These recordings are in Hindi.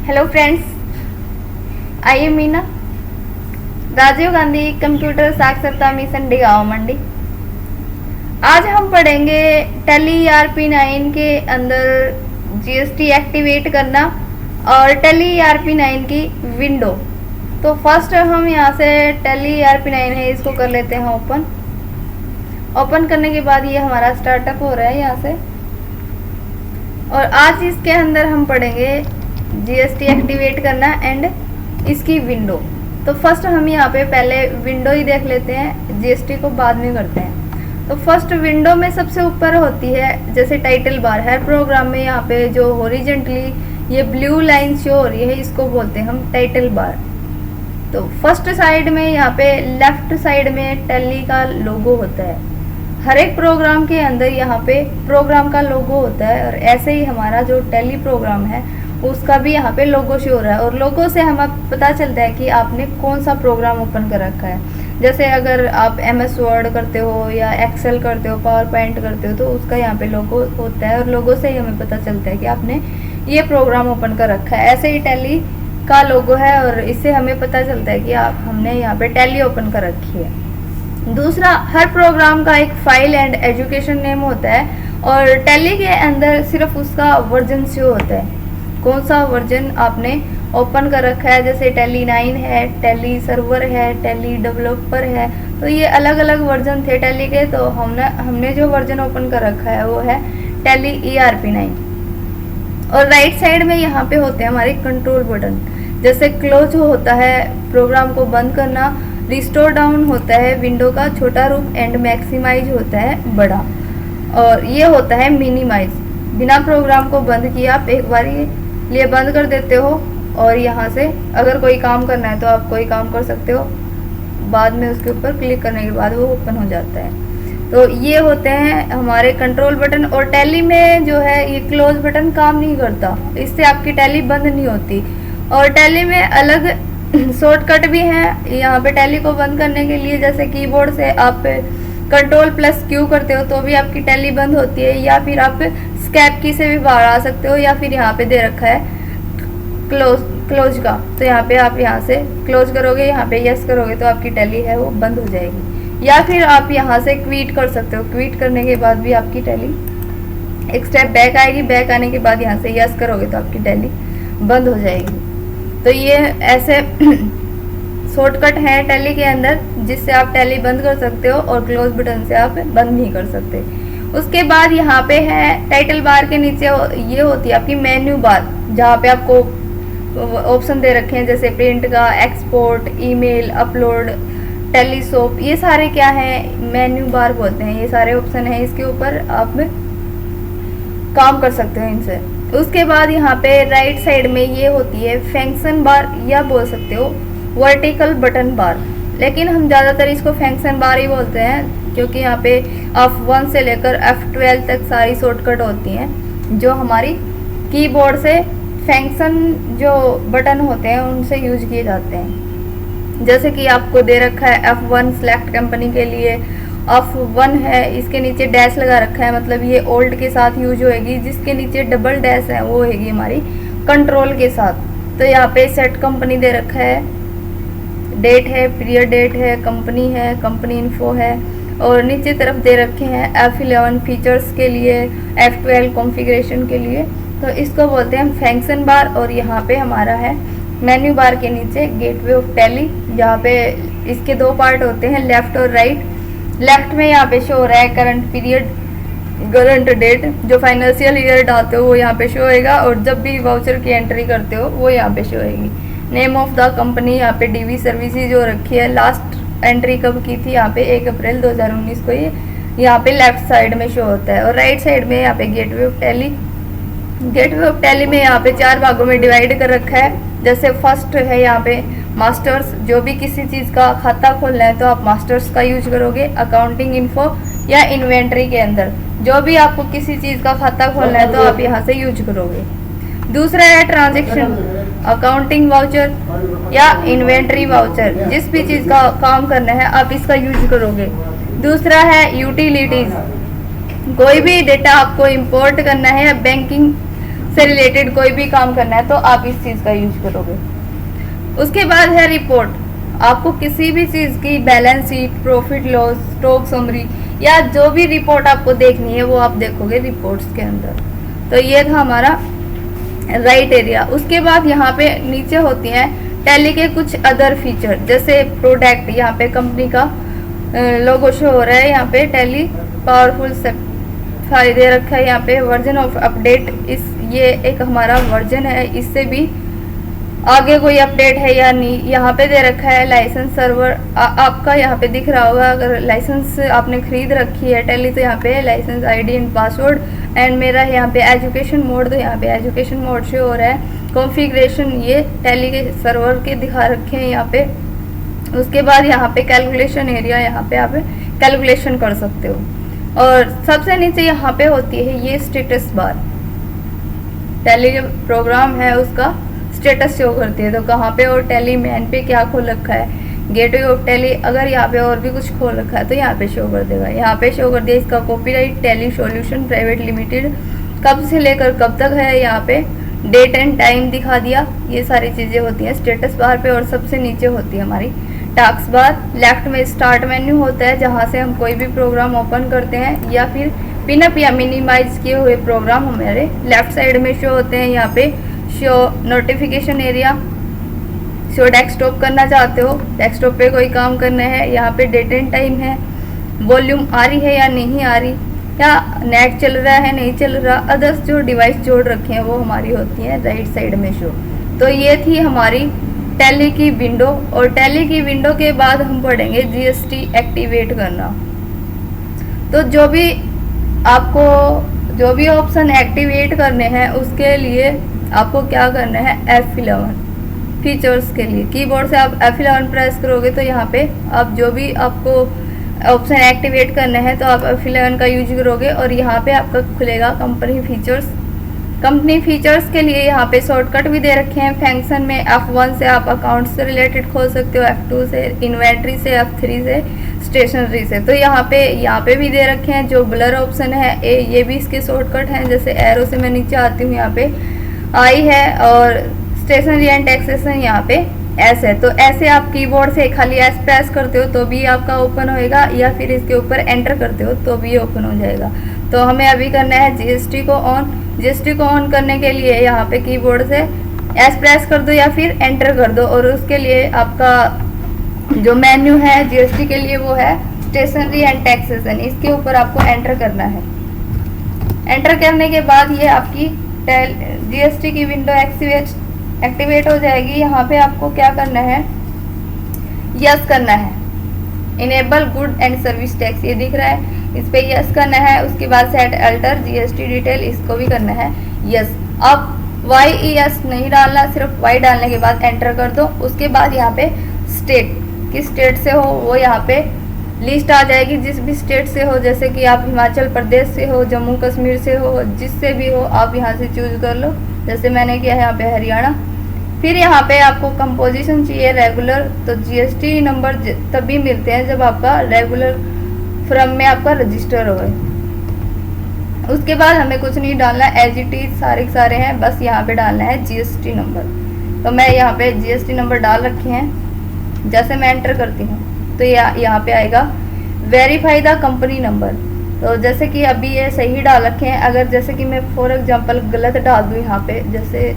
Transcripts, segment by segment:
Hello friends, I am Meena, Rajiv Gandhi computer साक्षरता मिशन डिगांव मंडी। आज हम पढ़ेंगे टैली ERP9 के अंदर GST एक्टिवेट करना और टैली ERP9 की विंडो। तो फर्स्ट हम यहाँ से टैली ERP9 है, इसको कर लेते हैं ओपन। ओपन करने के बाद ये हमारा स्टार्टअप हो रहा है यहाँ से। और आज इसके अंदर हम पढ़ेंगे GST एक्टिवेट करना एंड इसकी विंडो। तो फर्स्ट हम यहाँ पे पहले विंडो ही देख लेते हैं, GST को बाद में करते हैं। तो फर्स्ट विंडो में सबसे ऊपर होती है जैसे टाइटल बार। हर प्रोग्राम में यहाँ पे जो हॉरिजेंटली ये ब्लू लाइन शो हो रही है, इसको बोलते हैं हम टाइटल बार। तो फर्स्ट साइड में यहाँ पे लेफ्ट साइड में टैली का लोगो होता है। हर एक प्रोग्राम के अंदर यहाँ पे प्रोग्राम का लोगो होता है और ऐसे ही हमारा जो टैली प्रोग्राम है उसका भी यहाँ पे लोगो शो हो रहा है। और लोगो से हमें पता चलता है कि आपने कौन सा प्रोग्राम ओपन कर रखा है। जैसे अगर आप MS वर्ड करते हो या एक्सेल करते हो, पावर पॉइंट करते हो, तो उसका यहाँ पे लोगो होता है और लोगो से ही हमें पता चलता है कि आपने ये प्रोग्राम ओपन कर रखा है। ऐसे ही टैली का लोगो है और इससे हमें पता चलता है कि हमने यहाँ पे टैली ओपन कर रखी है। दूसरा, हर प्रोग्राम का एक फाइल एंड एजुकेशन नेम होता है और टैली के अंदर सिर्फ उसका वर्जन शो होता है, कौन सा वर्जन आपने ओपन कर रखा है। जैसे टैली 9 है, टैली सर्वर है, टैली डेवलपर है, तो ये अलग अलग वर्जन थे टैली के। तो हमने जो वर्जन ओपन कर रखा है वो है टैली ERP9। और राइट साइड में यहाँ पे होते हैं हमारे कंट्रोल बटन। जैसे क्लोज होता है प्रोग्राम को बंद करना, रिस्टोर डाउन होता है विंडो का छोटा रूप एंड मैक्सिमाइज होता है बड़ा, और ये होता है मिनिमाइज। बिना प्रोग्राम को बंद किए आप एक बार लिए बंद कर देते हो और यहाँ से अगर कोई काम करना है तो आप कोई काम कर सकते हो, बाद में उसके ऊपर क्लिक करने के बाद वो ओपन हो जाता है। तो ये होते हैं हमारे कंट्रोल बटन। और टैली में जो है ये क्लोज बटन काम नहीं करता, इससे आपकी टैली बंद नहीं होती। और टैली में अलग शॉर्टकट भी हैं यहाँ पे टैली को बंद करने के लिए। जैसे कीबोर्ड से आप Ctrl+Q करते हो तो भी आपकी टैली बंद होती है, या फिर आप स्कैप की से भी बाहर आ सकते हो, या फिर यहाँ पे दे रखा है क्लोज का, तो यहाँ पे आप यहाँ से क्लोज करोगे, यहाँ पे यस करोगे तो आपकी टैली है वो बंद हो जाएगी। या फिर आप यहाँ से क्विट कर सकते हो, क्विट करने के बाद भी आपकी टैली एक स्टेप बैक आएगी। बैक आने के बाद यहाँ से यस करोगे तो आपकी टैली बंद हो जाएगी। तो ये ऐसे शॉर्टकट है टैली के अंदर जिससे आप टैली बंद कर सकते हो और क्लोज बटन से आप बंद नहीं कर सकते। उसके बाद यहाँ पे है टाइटल बार के नीचे ये होती है आपकी मेन्यू बार, जहाँ पे आपको ऑप्शन दे रखे हैं जैसे प्रिंट का, एक्सपोर्ट, ईमेल, अपलोड, टेलीसोप, ये सारे क्या है मेन्यू बार बोलते हैं। ये सारे ऑप्शन है, इसके ऊपर आप काम कर सकते हो इनसे। उसके बाद यहाँ पे राइट साइड में ये होती है फंक्शन बार, या बोल सकते हो वर्टिकल बटन बार, लेकिन हम ज़्यादातर इसको फंक्शन बार ही बोलते हैं क्योंकि यहाँ पे F1 से लेकर F12 तक सारी शॉर्टकट होती हैं जो हमारी कीबोर्ड से फंक्शन जो बटन होते हैं उनसे यूज किए जाते हैं। जैसे कि आपको दे रखा है F1 सेलेक्ट कंपनी के लिए, F1 है, इसके नीचे डैश लगा रखा है, मतलब ये ओल्ड के साथ यूज होएगी। जिसके नीचे डबल डैश है वो होएगी हमारी कंट्रोल के साथ। तो यहाँ पे सेट कंपनी दे रखा है, डेट है, पीरियड डेट है, कंपनी है, कंपनी इन्फो है, और नीचे तरफ दे रखे हैं F11 फीचर्स के लिए, F12 कॉन्फ़िगरेशन के लिए। तो इसको बोलते हैं फंक्शन बार। और यहाँ पे हमारा है मेन्यू बार के नीचे गेटवे ऑफ टैली, जहाँ पे इसके दो पार्ट होते हैं, लेफ्ट और राइट। लेफ्ट में यहाँ पे शो हो रहा है करंट पीरियड, करंट डेट, जो फाइनेंशियल ईयर डालते हो वो यहाँ पे शो होएगा, और जब भी वाउचर की एंट्री करते हो वो यहाँ पे शो होएगी। नेम ऑफ द कंपनी यहाँ पे DV सर्विसेज जो रखी है, लास्ट एंट्री कब की थी, यहाँ पे 1 अप्रैल 2019 को ये यहाँ पे लेफ्ट साइड में शो होता है। और राइट साइड में यहाँ पे gateway of tally. Gateway of tally में यहाँ पे 4 भागों में डिवाइड कर रखा है। जैसे फर्स्ट है यहाँ पे मास्टर्स, जो भी किसी चीज़ का खाता खोलना है तो आप मास्टर्स का यूज करोगे। अकाउंटिंग इन्फो या इन्वेंट्री के अंदर जो भी आपको किसी चीज़ का खाता खोलना है तो आप यहाँ से यूज करोगे। दूसरा है ट्रांजैक्शन, अकाउंटिंग वाउचर या इन्वेंट्री वाउचर, जिस भी चीज़ का काम करना है आप इसका यूज करोगे। दूसरा है यूटिलिटीज, कोई भी डेटा आपको इंपोर्ट करना है या बैंकिंग से रिलेटेड कोई भी काम करना है तो आप इस चीज़ का यूज करोगे। उसके बाद है रिपोर्ट। आपको किसी भी चीज़ की balance sheet, profit loss, stock summary या जो भी रिपोर्ट आपको देखनी है वो आप देखोगे रिपोर्ट्स के अंदर। तो ये था हमारा राइट एरिया। उसके बाद यहाँ पे नीचे होती हैं टैली के कुछ अदर फीचर, जैसे प्रोडक्ट। यहाँ पे कंपनी का लोगो शो हो रहा है, यहाँ पे टैली पावरफुल फाइल दे रखा है, यहाँ पे वर्जन ऑफ अपडेट। ये एक हमारा वर्जन है, इससे भी आगे कोई अपडेट है या नहीं यहाँ पे दे रखा है। लाइसेंस सर्वर आपका यहाँ पे दिख रहा होगा, अगर लाइसेंस आपने खरीद रखी है टैली तो यहाँ पे licence ID and password. And मेरा यहाँ पे एजुकेशन मोड, तो यहाँ पे एजुकेशन मोड शो हो रहा है। कॉन्फ़िगरेशन ये टैली के सर्वर के दिखा रखे हैं यहाँ पे। उसके बाद यहाँ पे कैलकुलेशन एरिया, यहाँ पे आप कैलकुलेशन कर सकते हो। और सबसे नीचे यहाँ पे होती है ये स्टेटस बार, टैली जो प्रोग्राम है उसका स्टेटस शो करती है। तो कहाँ पे और टैली मैन पे क्या खोल रखा है, गेटवे ऑफ टैली, अगर यहाँ पे और भी कुछ खोल रखा है तो यहाँ पे शो कर देगा। यहाँ पे शो कर दिया इसका copyright tally solution private limited, कब से लेकर कब तक है, यहाँ पे डेट एंड टाइम दिखा दिया। ये सारी चीज़ें होती हैं स्टेटस बार पे। और सबसे नीचे होती है हमारी टास्क बार। लेफ्ट में स्टार्ट मेन्यू होता है, जहाँ से हम कोई भी प्रोग्राम ओपन करते हैं या फिर पिनअप या मिनिमाइज किए हुए प्रोग्राम हमारे लेफ्ट साइड में शो होते हैं। यहाँ पे show notification area, show desktop करना चाहते हो, डेस्कटॉप पे कोई काम करना है, यहाँ पे डेट एंड टाइम है, वॉल्यूम आ रही है या नहीं आ रही, या नेट चल रहा है नहीं चल रहा, अदर्स जो डिवाइस जोड़ रखे हैं वो हमारी होती है राइट साइड में शो। तो ये थी हमारी टैली की विंडो। और टैली की विंडो के बाद हम पढ़ेंगे जीएसटी एक्टिवेट करना। तो जो भी ऑप्शन एक्टिवेट करने हैं उसके लिए आपको क्या करना है, F11 फीचर्स के लिए कीबोर्ड से आप F11 प्रेस करोगे तो यहाँ पे आप जो भी आपको ऑप्शन एक्टिवेट करना है तो आप F11 का यूज करोगे। और यहाँ पे आपका खुलेगा कंपनी फीचर्स। कंपनी फीचर्स के लिए यहाँ पे शॉर्टकट भी दे रखे हैं। फंक्शन में F1 से आप अकाउंट से रिलेटेड खोल सकते हो, F2 से इन्वेंट्री से, F3 से स्टेशनरी से। तो यहाँ पे भी दे रखे हैं। जो ब्लर ऑप्शन है ये भी इसके शॉर्टकट हैं। जैसे एरो से मैं नीचे आती हूँ, यहाँ पे आई है, और स्टेशनरी एंड टैक्सेशन यहाँ पे एस है। तो ऐसे आप कीबोर्ड से खाली एस प्रेस करते हो तो भी आपका ओपन होएगा, या फिर इसके ऊपर एंटर करते हो तो भी ओपन हो जाएगा। तो हमें अभी करना है जीएसटी को ऑन। जीएसटी को ऑन करने के लिए यहाँ पे कीबोर्ड से एस प्रेस कर दो या फिर एंटर कर दो। और उसके लिए आपका जो मेन्यू है जीएसटी के लिए वो है स्टेशनरी एंड टैक्सेशन, इसके ऊपर आपको एंटर करना है। एंटर करने के बाद ये आपकी जीएसटी की विंडो एक्टिवेट हो जाएगी। यहाँ पे आपको क्या करना है, यस करना है। Enable good and service tax ये दिख रहा है, इस पे यस करना है। उसके बाद सेट अल्टर जीएसटी डिटेल, इसको भी करना है यस। अब YES नहीं डालना, सिर्फ Y डालने के बाद एंटर कर दो। उसके बाद यहाँ पे स्टेट, किस स्टेट से हो वो यहाँ पे लिस्ट आ जाएगी। जिस भी स्टेट से हो, जैसे कि आप हिमाचल प्रदेश से हो, जम्मू कश्मीर से हो, जिससे भी हो आप यहाँ से चूज कर लो। जैसे मैंने किया है यहाँ पे हरियाणा। फिर यहाँ पे आपको कंपोजिशन चाहिए रेगुलर, तो जीएसटी नंबर तभी मिलते हैं जब आपका रेगुलर फर्म में आपका रजिस्टर हो। उसके बाद हमें कुछ नहीं डालना, एज इट इज सारे हैं, बस यहाँ पे डालना है जीएसटी नंबर। तो मैं यहाँ पे जीएसटी नंबर डाल रखे हैं। जैसे मैं एंटर करती हूँ तो यहाँ पे आएगा वेरीफाई द कंपनी नंबर। तो जैसे कि अभी ये सही डाल रखे हैं, अगर जैसे कि मैं फॉर एग्जांपल गलत डाल दूँ, यहाँ पे जैसे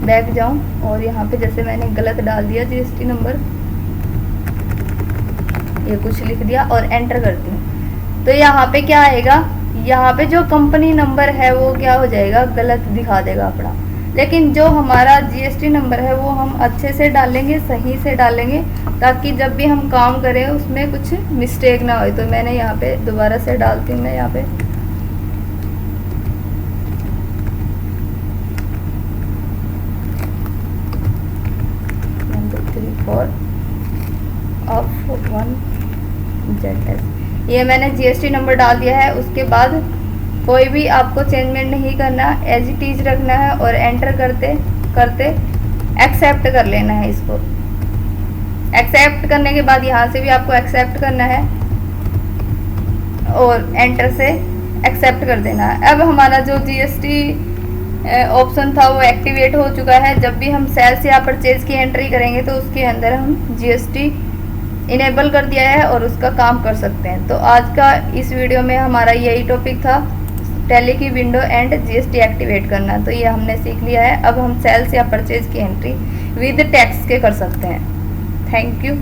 बैक जाऊँ और यहाँ पे जैसे मैंने गलत डाल दिया जीएसटी नंबर, ये कुछ लिख दिया और एंटर करती हूँ, तो यहाँ पे क्या आएगा, यहाँ पे जो कंपनी नंबर है वो क्या हो जाएगा, गलत दिखा देगा अपना। लेकिन जो हमारा जीएसटी नंबर है वो हम अच्छे से डालेंगे, सही से डालेंगे, ताकि जब भी हम काम करें उसमें कुछ मिस्टेक ना हो। तो मैंने यहाँ पे दोबारा से डालती हूँ, मैं यहाँ पे ये मैंने जीएसटी नंबर डाल दिया है। उसके बाद कोई भी आपको चेंजमेंट नहीं करना, एज इट इज रखना है और एंटर करते करते एक्सेप्ट कर लेना है इसको। एक्सेप्ट करने के बाद यहाँ से भी आपको एक्सेप्ट करना है और एंटर से एक्सेप्ट कर देना है। अब हमारा जो जीएसटी ऑप्शन था वो एक्टिवेट हो चुका है। जब भी हम सेल्स या परचेज की एंट्री करेंगे तो उसके अंदर हम जीएसटी इनेबल कर दिया है और उसका काम कर सकते हैं। तो आज का इस वीडियो में हमारा यही टॉपिक था, टैली की विंडो एंड जीएसटी एक्टिवेट करना। तो ये हमने सीख लिया है। अब हम सेल्स या परचेज की एंट्री विद टैक्स के कर सकते हैं। Thank you.